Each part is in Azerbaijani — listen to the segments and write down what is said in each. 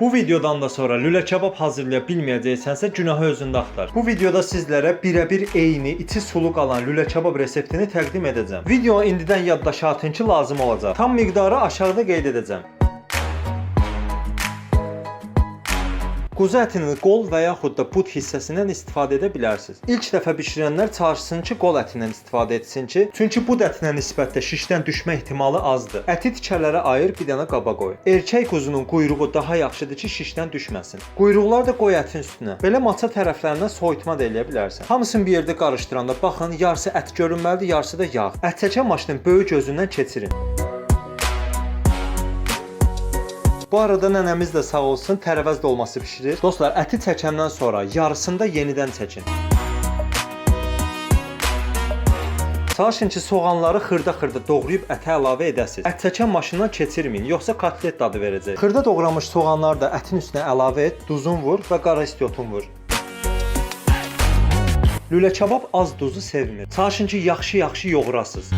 Bu videodan da sonra lülə kebab hazırlaya bilməyəcəksənsə günahı özündə axtar. Bu videoda sizlərə birəbir eyni, içi sulu qalan lülə kebab reseptini təqdim edəcəm. Videonu indidən yaddaşa atın ki, lazım olacaq. Tam miqdarı aşağıda qeyd edəcəm. Quzu ətinin qol və yaxud da but hissəsindən istifadə edə bilərsiniz. İlk dəfə bişirənlər çalışsın ki, qol ətindən istifadə etsin ki, çünki but ətinə nisbətdə şişdən düşmə ehtimalı azdır. Əti tikələrə ayır, bir dənə qaba qoy. Erkək quzunun quyruğu daha yaxşıdır ki, şişdən düşməsin. Quyruqlar da qoy ətin üstünə. Belə maça tərəflərindən soyutma da eləyə bilərsən. Hamısını bir yerdə qarışdıranda baxın, yarısı ət görünməlidir, yarısı da yağ. Ət çəkən maşının böyük gözündən keçirin. Bu arada nənəmiz də sağ olsun tərəvəz dolması bişirir. Dostlar, əti çəkəndən sonra yarısını da yenidən çəkin. Çalışın ki, soğanları xırda-xırda doğrayıb ətə əlavə edəsiniz. Ət çəkən maşından keçirməyin, yoxsa kotlet dadı verəcək. Xırda doğramış soğanları da ətin üstünə əlavə et, duzun vur və qara istiotun vur. Lülə kebab az duzu sevmir. Çalışın ki, yaxşı yoğurasınız.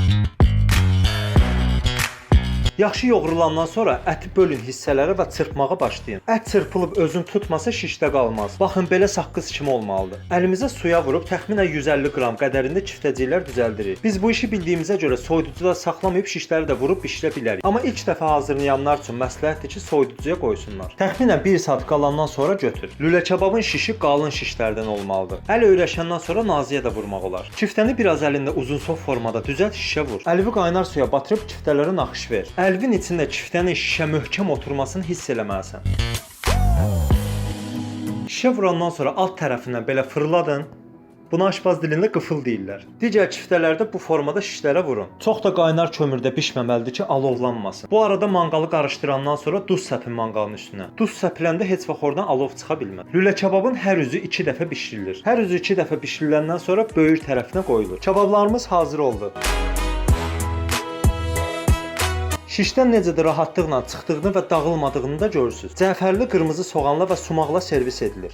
Yaxşı yoğurulandan sonra əti bölün hissələrə və çırpmağa başlayın. Ət çırpılıb özün tutmasa şişdə qalmaz. Baxın, belə saqqız kimi olmalıdır. Əlimizə suya vurub təxminən 150 qram qədərində kiftəciklər düzəldirik. Biz bu işi bildiyimizə görə soyuducuda saxlamayıb şişləri də vurub bişirə bilərik. Amma ilk dəfə hazırlayanlar üçün məsləhətdir ki, soyuducuya qoysunlar. Təxminən 1 saat qalandan sonra götür. Lülə kebabın şişi qalın şişlərdən olmalıdır. Əl öyrəşəndən sonra naziyə də vurmaq olar. Kiftəni biraz əlində uzunsov formada düzəlt, şişə vur. Əlvi qaynar suya batırıb kiftələrə naxış ver. Əlvin içində kiftənin şişə möhkəm oturmasını hiss eləməlisən. Şişə vurandan sonra alt tərəfindən belə fırladın. Buna aşpaz dilində qıfıl deyirlər. Digər kiftələrdə bu formada şişlərə vurun. Çox da qaynar kömürdə bişməməlidir ki, alovlanmasın. Bu arada manqalı qarışdırandan sonra duz səpin manqalın üstünə. Duz səpiləndə heç vaxt oradan alov çıxa bilməz. Lülə kebabın hər üzü 2 dəfə bişirilir. Hər üzü 2 dəfə bişiriləndən sonra böyür tərəfinə qoyulur. Kebablarımız hazır oldu. Şişdən necə də rahatlıqla çıxdığını və dağılmadığını da görürsünüz. Cəfərli qırmızı soğanla və sumaqla servis edilir.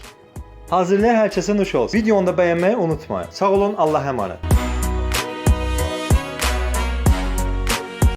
Hazırlayan hər kəsə nuş olsun. Videonu da bəyənməyi unutmayın. Sağ olun, Allah'a emanet.